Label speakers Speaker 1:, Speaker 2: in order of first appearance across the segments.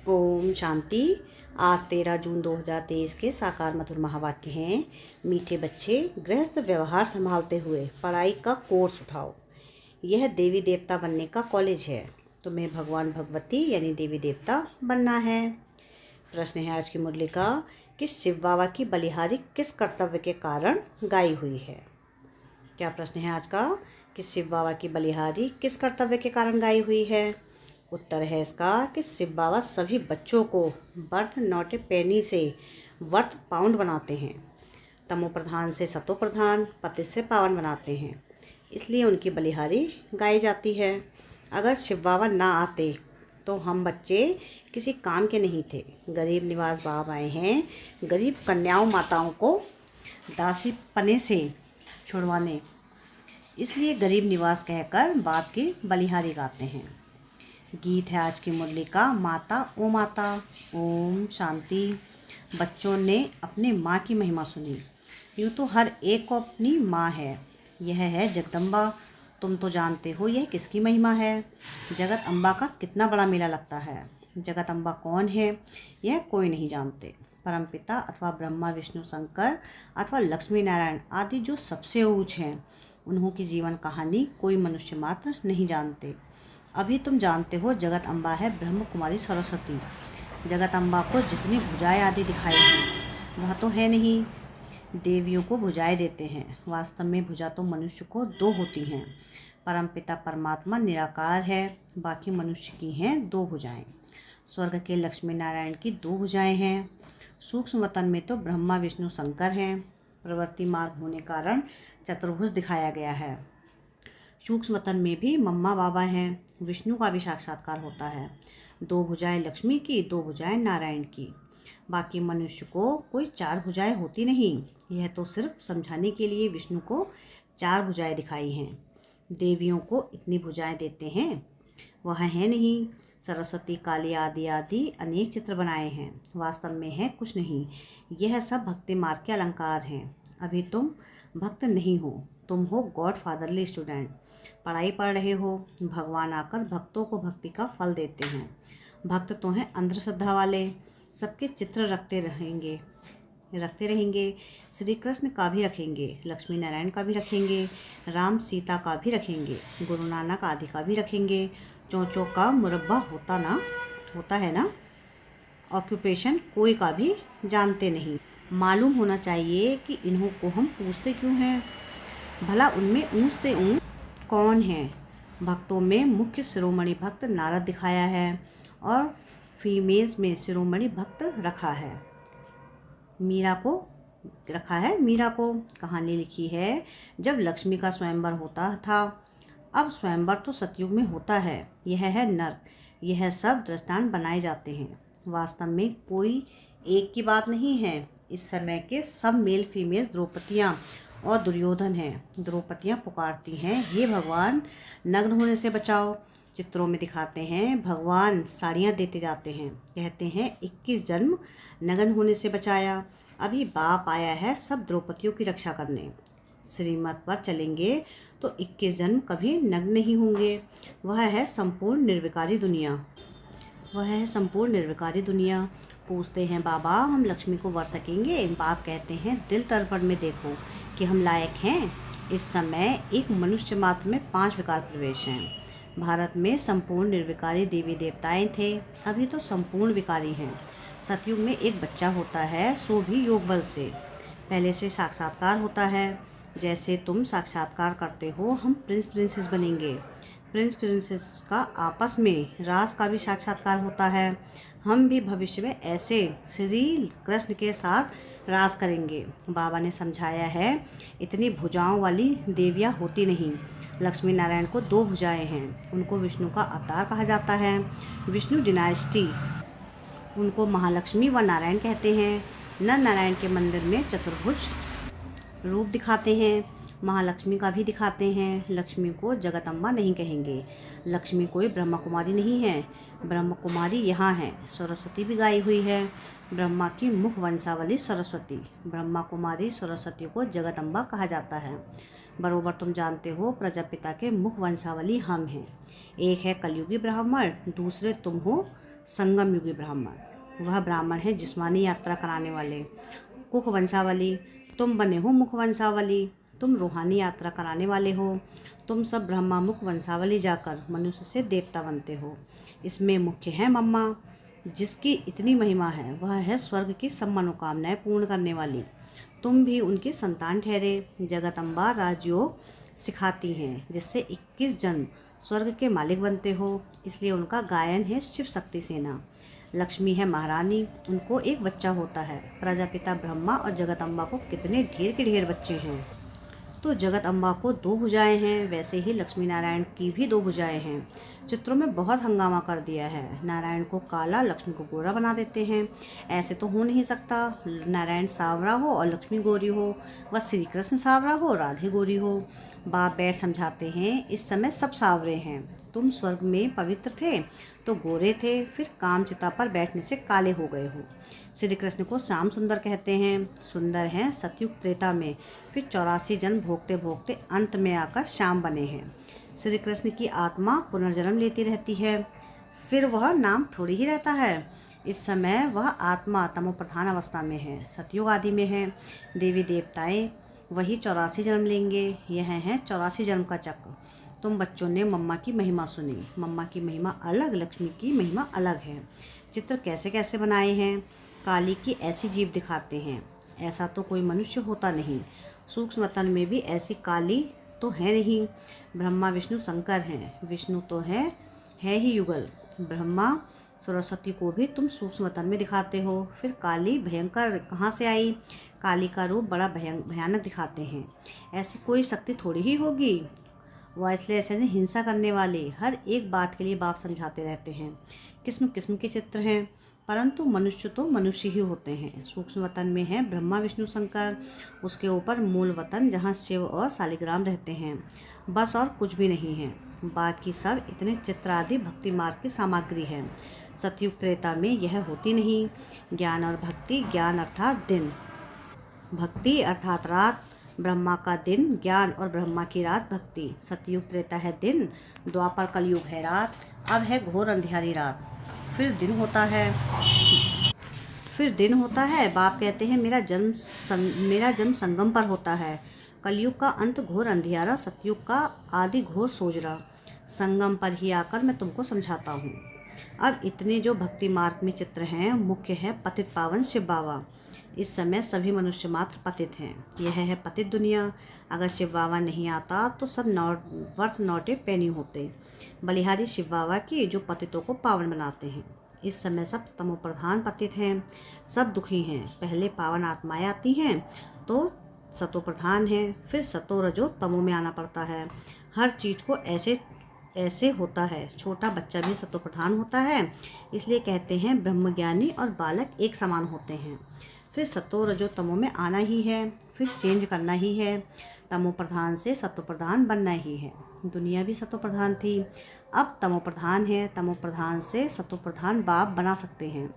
Speaker 1: ओम शांति। आज 13 जून 2023 के साकार मधुर महावाक्य हैं। मीठे बच्चे, गृहस्थ व्यवहार संभालते हुए पढ़ाई का कोर्स उठाओ। यह देवी देवता बनने का कॉलेज है। तुम्हें भगवान भगवती यानी देवी देवता बनना है। प्रश्न है आज की मुरली का कि शिव बाबा की बलिहारी किस कर्तव्य के कारण गाई हुई है। क्या प्रश्न है आज का कि शिव बाबा की बलिहारी किस कर्तव्य के कारण गाई हुई है। उत्तर है इसका कि शिव बाबा सभी बच्चों को बर्थ नॉट ए पेनी से वर्थ पाउंड बनाते हैं। तमो प्रधान से सतो प्रधान, पतित से पावन बनाते हैं, इसलिए उनकी बलिहारी गाई जाती है। अगर शिव बाबा ना आते तो हम बच्चे किसी काम के नहीं थे। गरीब निवास बाबा आए हैं गरीब कन्याओं माताओं को दासी पने से छुड़वाने, इसलिए गरीब निवास कहकर बाप की बलिहारी गाते हैं। गीत है आज की मुरली का माता ओ माता। ओम शांति। बच्चों ने अपने माँ की महिमा सुनी। यूँ तो हर एक को अपनी माँ है। यह है जगदम्बा। तुम तो जानते हो यह किसकी महिमा है। जगत अम्बा का कितना बड़ा मेला लगता है। जगत अम्बा कौन है यह कोई नहीं जानते। परमपिता अथवा ब्रह्मा विष्णु शंकर अथवा लक्ष्मी नारायण आदि जो सबसे ऊंच हैं, उन्हों की जीवन कहानी कोई मनुष्य मात्र नहीं जानते। अभी तुम जानते हो जगत अम्बा है ब्रह्म कुमारी सरस्वती। जगत अम्बा को जितनी भुजाएं आदि दिखाई हैं वह तो है नहीं। देवियों को भुजाएं देते हैं, वास्तव में भुजा तो मनुष्य को दो होती हैं। परमपिता परमात्मा निराकार है, बाकी मनुष्य की हैं दो भुजाएं। स्वर्ग के लक्ष्मी नारायण की दो भुजाएं हैं। सूक्ष्म वतन में तो ब्रह्मा विष्णु शंकर हैं। प्रवृत्ति मार्ग होने कारण चतुर्भुज दिखाया गया है। सूक्ष्म वतन में भी मम्मा बाबा हैं। विष्णु का भी साक्षात्कार होता है। दो भुजाएं लक्ष्मी की, दो भुजाएं नारायण की। बाकी मनुष्य को कोई चार भुजाएं होती नहीं। यह तो सिर्फ समझाने के लिए विष्णु को चार भुजाएं दिखाई हैं। देवियों को इतनी भुजाएं देते हैं वह है नहीं। सरस्वती काली आदि आदि अनेक चित्र बनाए हैं, वास्तव में है कुछ नहीं। यह सब भक्ति मार्ग के अलंकार हैं। अभी तुम भक्त नहीं हो, तुम हो गॉड फादरली स्टूडेंट। पढ़ाई पढ़ रहे हो, भगवान आकर भक्तों को भक्ति का फल देते हैं। भक्त तो हैं अंधश्रद्धा वाले, सबके चित्र रखते रहेंगे। श्री कृष्ण का भी रखेंगे, लक्ष्मी नारायण का भी रखेंगे, राम सीता का भी रखेंगे, गुरु नानक आदि का भी रखेंगे। चौंचों का मुरब्बा होता है ना। ऑक्यूपेशन कोई का भी जानते नहीं। मालूम होना चाहिए कि इन्हों को हम पूछते क्यों हैं। भला उनमें ऊँचते ऊँच कौन है। भक्तों में मुख्य शिरोमणि भक्त नारद दिखाया है और फीमेल्स में शिरोमणि भक्त रखा है मीरा को। कहानी लिखी है जब लक्ष्मी का स्वयंवर होता था। अब स्वयंवर तो सतयुग में होता है, यह है नर्क। यह सब दृष्टांत बनाए जाते हैं, वास्तव में कोई एक की बात नहीं है। इस समय के सब मेल फीमेल द्रौपदियाँ और दुर्योधन हैं। द्रौपदियाँ पुकारती हैं हे भगवान नग्न होने से बचाओ। चित्रों में दिखाते हैं भगवान साड़ियाँ देते जाते हैं, कहते हैं 21 जन्म नग्न होने से बचाया। अभी बाप आया है सब द्रौपदियों की रक्षा करने। श्रीमत पर चलेंगे तो 21 जन्म कभी नग्न नहीं होंगे। वह है संपूर्ण निर्विकारी दुनिया। पूछते हैं बाबा हम लक्ष्मी को वर सकेंगे। बाप कहते हैं दिल तर्पण में देखो कि हम लायक हैं। इस समय एक मनुष्य मात्र में 5 विकार प्रवेश हैं। भारत में संपूर्ण निर्विकारी देवी देवताएं थे, अभी तो संपूर्ण विकारी हैं। सतयुग में एक बच्चा होता है, सो भी योग बल से। पहले से साक्षात्कार होता है। जैसे तुम साक्षात्कार करते हो हम प्रिंस प्रिंसेस बनेंगे। प्रिंस प्रिंसेस का आपस में रास का भी साक्षात्कार होता है। हम भी भविष्य में ऐसे श्री कृष्ण के साथ रास करेंगे। बाबा ने समझाया है इतनी भुजाओं वाली देवियाँ होती नहीं। लक्ष्मी नारायण को 2 भुजाएं हैं, उनको विष्णु का अवतार कहा जाता है। विष्णु डिनाइस्टी, उनको महालक्ष्मी व नारायण कहते हैं। नर नारायण के मंदिर में चतुर्भुज रूप दिखाते हैं, महालक्ष्मी का भी दिखाते हैं। लक्ष्मी को जगत अम्बा नहीं कहेंगे। लक्ष्मी कोई ब्रह्मा कुमारी नहीं है, ब्रह्म कुमारी यहाँ है। सरस्वती भी गाई हुई है, ब्रह्मा की मुख वंशावली सरस्वती। ब्रह्मा कुमारी सरस्वती को जगत अम्बा कहा जाता है। बरोबर तुम जानते हो प्रजापिता के मुख वंशावली हम हैं। एक है कलयुगी ब्राह्मण, दूसरे तुम हो संगम युगी ब्राह्मण। वह ब्राह्मण है जिस्मानी यात्रा कराने वाले। कुख वंशावली, तुम बने हो मुख वंशावली। तुम रूहानी यात्रा कराने वाले हो। तुम सब ब्रह्मा मुख वंशावली जाकर मनुष्य से देवता बनते हो। इसमें मुख्य है मम्मा, जिसकी इतनी महिमा है। वह है स्वर्ग की सब मनोकामनाएं पूर्ण करने वाली। तुम भी उनकी संतान ठहरे। जगदम्बा राजयोग सिखाती हैं, जिससे 21 जन्म स्वर्ग के मालिक बनते हो। इसलिए उनका गायन है शिव शक्ति सेना। लक्ष्मी है महारानी, उनको एक बच्चा होता है। प्रजापिता ब्रह्मा और जगदम्बा को कितने ढेर के ढेर बच्चे हैं। तो जगत अम्बा को 2 भुजाएं हैं, वैसे ही लक्ष्मी नारायण की भी 2 भुजाएं हैं। चित्रों में बहुत हंगामा कर दिया है। नारायण को काला, लक्ष्मी को गोरा बना देते हैं। ऐसे तो हो नहीं सकता। नारायण सांवरा हो और लक्ष्मी गोरी हो, व श्री कृष्ण सांवरा हो, राधे गोरी हो। बाप बैठ समझाते हैं, इस समय सब सांवरे हैं। तुम स्वर्ग में पवित्र थे तो गोरे थे, फिर कामचिता पर बैठने से काले हो गए हो। श्री कृष्ण को श्याम सुंदर कहते हैं। सुंदर हैं सतयुग त्रेता में, फिर 84 जन्म भोगते भोगते अंत में आकर श्याम बने हैं। श्री कृष्ण की आत्मा पुनर्जन्म लेती रहती है, फिर वह नाम थोड़ी ही रहता है। इस समय वह आत्मा तमो प्रधान अवस्था में है, सतयुग आदि में है। देवी देवताएं वही 84 जन्म लेंगे। यह है 84 जन्म का चक्र। तुम बच्चों ने मम्मा की महिमा सुनी। मम्मा की महिमा अलग, लक्ष्मी की महिमा अलग है। चित्र कैसे कैसे बनाए हैं। काली की ऐसी जीभ दिखाते हैं, ऐसा तो कोई मनुष्य होता नहीं। सूक्ष्म वतन में भी ऐसी काली तो है नहीं। ब्रह्मा विष्णु शंकर हैं। विष्णु तो है ही युगल। ब्रह्मा सरस्वती को भी तुम सूक्ष्म वतन में दिखाते हो। फिर काली भयंकर कहाँ से आई। काली का रूप बड़ा भयानक दिखाते हैं। ऐसी कोई शक्ति थोड़ी ही होगी। वह इसलिए ऐसे हिंसा करने वाले हर एक बात के लिए बाप समझाते रहते हैं। किस्म किस्म के चित्र हैं, परंतु मनुष्य तो मनुष्य ही होते हैं। सूक्ष्म वतन में है ब्रह्मा विष्णु शंकर, उसके ऊपर मूल वतन जहाँ शिव और शालिग्राम रहते हैं, बस और कुछ भी नहीं है। बाकी सब इतने चित्र आदि भक्ति मार्ग की सामग्री है। सतयुग त्रेता में यह होती नहीं। ज्ञान और भक्ति, ज्ञान अर्थात दिन, भक्ति अर्थात रात। ब्रह्मा का दिन ज्ञान और ब्रह्मा की रात भक्ति। सतयुग त्रेता है दिन, द्वापर कलयुग है रात। अब है घोर अंधियारी रात, फिर दिन होता है। बाप कहते हैं मेरा जन्म संगम पर होता है। कलयुग का अंत घोर अंधियारा, सतयुग का आदि घोर सोजरा। संगम पर ही आकर मैं तुमको समझाता हूँ। अब इतने जो भक्ति मार्ग में चित्र हैं, मुख्य है पतित पावन शिव बाबा। इस समय सभी मनुष्य मात्र पतित हैं। यह है पतित दुनिया। अगर शिव बाबा नहीं आता तो सब वर्थ नौटे पैनी होते। बलिहारी शिव बाबा की, जो पतितों को पावन बनाते हैं। इस समय सब तमो प्रधान पतित हैं, सब दुखी हैं। पहले पावन आत्माएं आती हैं तो सतो प्रधान है, फिर सतो रजो तमो में आना पड़ता है। हर चीज़ को ऐसे होता है। छोटा बच्चा भी सतो प्रधान होता है, इसलिए कहते हैं ब्रह्मज्ञानी और बालक एक समान होते हैं। फिर सतो रजो तमो में आना ही है, फिर चेंज करना ही है। तमो प्रधान से सतो प्रधान बनना ही है। दुनिया भी सतो प्रधान थी, अब तमो प्रधान है। तमो प्रधान से सतो प्रधान बाप बना सकते हैं।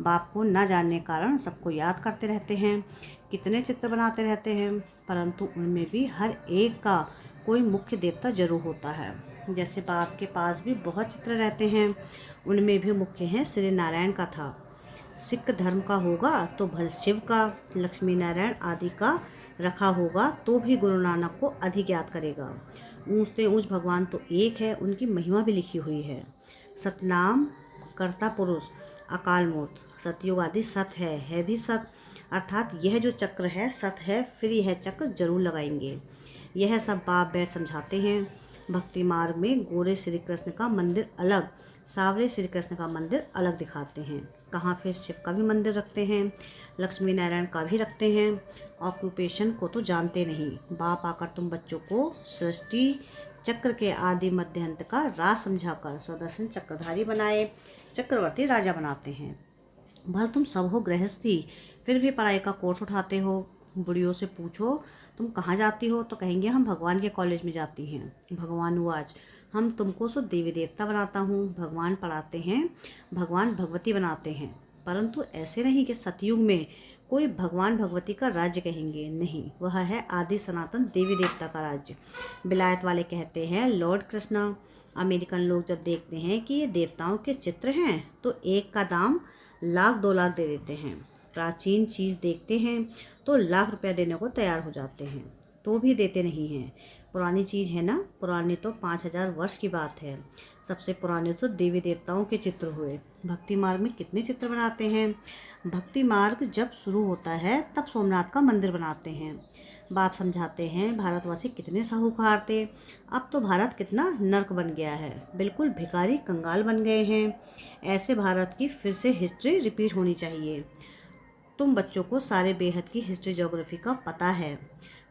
Speaker 1: बाप को न जानने कारण सबको याद करते रहते हैं, कितने चित्र बनाते रहते हैं, परंतु उनमें भी हर एक का कोई मुख्य देवता जरूर होता है। जैसे बाप के पास भी बहुत चित्र रहते हैं, उनमें भी मुख्य हैं श्री नारायण का था। सिख धर्म का होगा तो भल शिव का, लक्ष्मी नारायण आदि का रखा होगा तो भी गुरु नानक को अधिक याद करेगा। ऊँच से ऊँच भगवान तो एक है, उनकी महिमा भी लिखी हुई है। सतनाम कर्ता पुरुष, अकाल मूर्त, सतयुग आदि सत है भी सत, अर्थात यह जो चक्र है सत है, फिर यह चक्र जरूर लगाएंगे। यह सब बाप बैठ समझाते हैं। भक्ति मार्ग में गोरे श्री कृष्ण का मंदिर अलग, सावरे श्री कृष्ण का मंदिर अलग दिखाते हैं। कहाँ फिर शिव का भी मंदिर रखते हैं, लक्ष्मी नारायण का भी रखते हैं। ऑक्यूपेशन को तो जानते नहीं। बाप आकर तुम बच्चों को सृष्टि चक्र के आदि मध्य अंत का राज समझाकर स्वदर्शन चक्रधारी बनाए, चक्रवर्ती राजा बनाते हैं। भल तुम सब हो गृहस्थी, फिर भी पढ़ाई का कोर्स उठाते हो। बुढ़ियों से पूछो तुम कहाँ जाती हो तो कहेंगे हम भगवान के कॉलेज में जाती हैं। भगवान वाच, हम तुमको सो देवी देवता बनाता हूँ। भगवान पढ़ाते हैं, भगवान भगवती बनाते हैं, परंतु ऐसे नहीं कि सतयुग में कोई भगवान भगवती का राज्य कहेंगे, नहीं, वह है आदि सनातन देवी देवता का राज्य। बिलायत वाले कहते हैं लॉर्ड कृष्णा, अमेरिकन लोग जब देखते हैं कि ये देवताओं के चित्र हैं तो एक का दाम लाख 2 लाख दे देते हैं। प्राचीन चीज़ देखते हैं तो लाख रुपया देने को तैयार हो जाते हैं, तो भी देते नहीं हैं। पुरानी चीज़ है ना, पुरानी तो 5000 वर्ष की बात है। सबसे पुराने तो देवी देवताओं के चित्र हुए। भक्ति मार्ग में कितने चित्र बनाते हैं। भक्ति मार्ग जब शुरू होता है तब सोमनाथ का मंदिर बनाते हैं। बाप समझाते हैं भारतवासी कितने साहूकार थे, अब तो भारत कितना नर्क बन गया है, बिल्कुल भिखारी कंगाल बन गए हैं। ऐसे भारत की फिर से हिस्ट्री रिपीट होनी चाहिए। तुम बच्चों को सारे बेहद की हिस्ट्री ज्योग्राफी का पता है।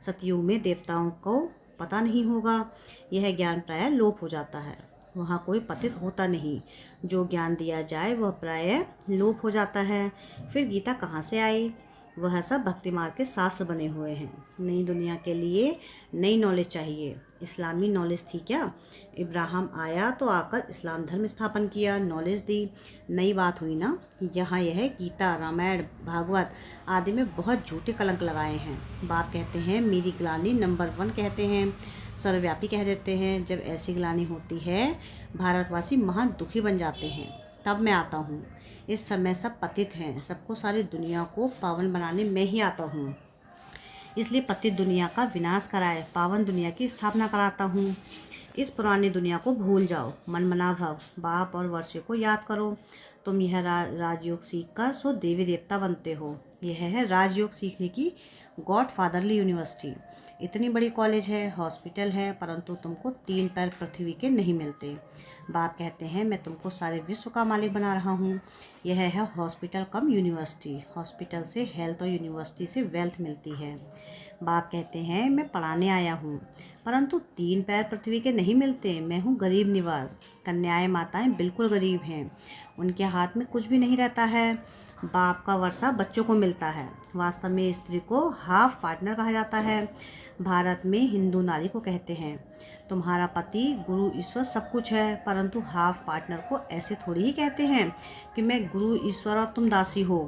Speaker 1: सतयुग में देवताओं को पता नहीं होगा, यह ज्ञान प्रायः लोप हो जाता है। वहाँ कोई पतित होता नहीं, जो ज्ञान दिया जाए वह प्रायः लोप हो जाता है। फिर गीता कहाँ से आई। वह सब भक्ति मार्ग के शास्त्र बने हुए हैं। नई दुनिया के लिए नई नॉलेज चाहिए। इस्लामी नॉलेज थी क्या। इब्राहिम आया तो आकर इस्लाम धर्म स्थापन किया, नॉलेज दी, नई बात हुई ना। यहाँ यह गीता, रामायण, भागवत आदि में बहुत झूठे कलंक लगाए हैं। बाप कहते हैं मेरी ग्लानि नंबर 1 कहते हैं, सर्वव्यापी कह देते हैं। जब ऐसी ग्लानि होती है भारतवासी महान दुखी बन जाते हैं, तब मैं आता हूँ। इस समय सब पतित हैं, सबको सारी दुनिया को पावन बनाने मैं ही आता हूँ। इसलिए पतित दुनिया का विनाश कराए पावन दुनिया की स्थापना कराता हूँ। इस पुरानी दुनिया को भूल जाओ, मनमना भव, बाप और वर्षों को याद करो। तुम यह राजयोग सीख कर सो देवी देवता बनते हो। यह है राजयोग सीखने की गॉड फादरली यूनिवर्सिटी। इतनी बड़ी कॉलेज है, हॉस्पिटल है, परंतु तुमको 3 पैर पृथ्वी के नहीं मिलते। बाप कहते हैं मैं तुमको सारे विश्व का मालिक बना रहा हूँ। यह है हॉस्पिटल कम यूनिवर्सिटी। हॉस्पिटल से हेल्थ और यूनिवर्सिटी से वेल्थ मिलती है। बाप कहते हैं मैं पढ़ाने आया हूँ, परंतु 3 पैर पृथ्वी के नहीं मिलते। मैं हूँ गरीब निवास। कन्याएं माताएं बिल्कुल गरीब हैं, उनके हाथ में कुछ भी नहीं रहता है। बाप का वर्षा बच्चों को मिलता है। वास्तव में स्त्री को हाफ पार्टनर कहा जाता है। भारत में हिंदू नारी को कहते हैं तुम्हारा पति गुरु ईश्वर सब कुछ है, परंतु हाफ पार्टनर को ऐसे थोड़ी ही कहते हैं कि मैं गुरु ईश्वर और तुम दासी हो।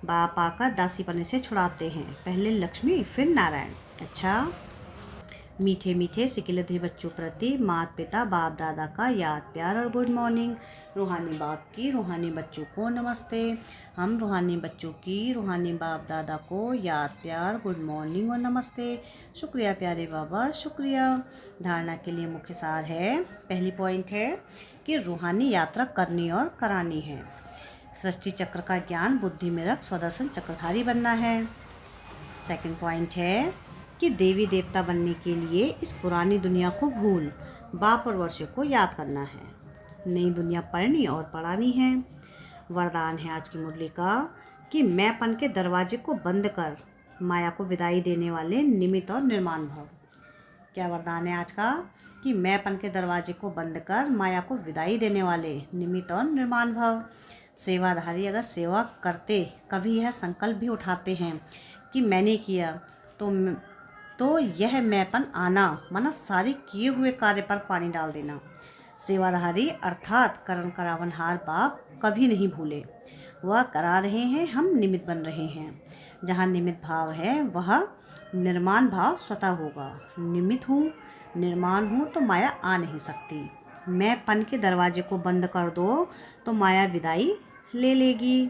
Speaker 1: बाप आकर दासी पने से छुड़ाते हैं, पहले लक्ष्मी फिर नारायण। अच्छा, मीठे मीठे सिकिलधे बच्चों प्रति माता पिता बाप दादा का याद प्यार और गुड मॉर्निंग। रूहानी बाप की रूहानी बच्चों को नमस्ते। हम रूहानी बच्चों की रूहानी बाप दादा को याद प्यार गुड मॉर्निंग और नमस्ते। शुक्रिया प्यारे बाबा, शुक्रिया। धारणा के लिए मुख्य सार है। पहली पॉइंट है कि रूहानी यात्रा करनी और करानी है। सृष्टि चक्र का ज्ञान बुद्धि में रख स्वदर्शन चक्रधारी बनना है। सेकंड पॉइंट है कि देवी देवता बनने के लिए इस पुरानी दुनिया को भूल बाप और वर्षों को याद करना है। नई दुनिया पढ़नी और पढ़ानी है। वरदान है आज की मुरली का कि मैंपन के दरवाजे को बंद कर माया को विदाई देने वाले निमित्त और निर्माण भव। क्या वरदान है आज का कि मैंपन के दरवाजे को बंद कर माया को विदाई देने वाले निमित्त और निर्माण भव। सेवाधारी अगर सेवा करते कभी यह संकल्प भी उठाते हैं कि मैंने किया तो यह मैंपन आना माना सारे किए हुए कार्य पर पानी डाल देना। सेवाधारी अर्थात करण करावनहार बाप कभी नहीं भूले। वह करा रहे हैं, हम निमित्त बन रहे हैं। जहाँ निमित्त भाव है वह निर्माण भाव स्वतः होगा। निमित्त हूँ, निर्माण हूँ तो माया आ नहीं सकती। मैंपन के दरवाजे को बंद कर दो तो माया विदाई ले लेगी।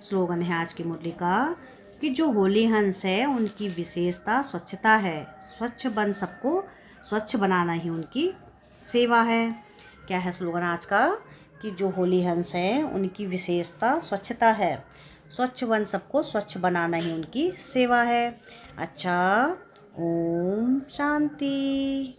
Speaker 1: स्लोगन है आज की मुरली का कि जो होली हंस है उनकी विशेषता स्वच्छता है। स्वच्छ बन सबको स्वच्छ बनाना ही उनकी सेवा है। क्या है स्लोगन आज का कि जो होली हंस है उनकी विशेषता स्वच्छता है। स्वच्छ बन सबको स्वच्छ बनाना ही उनकी सेवा है। अच्छा, ओम शांति।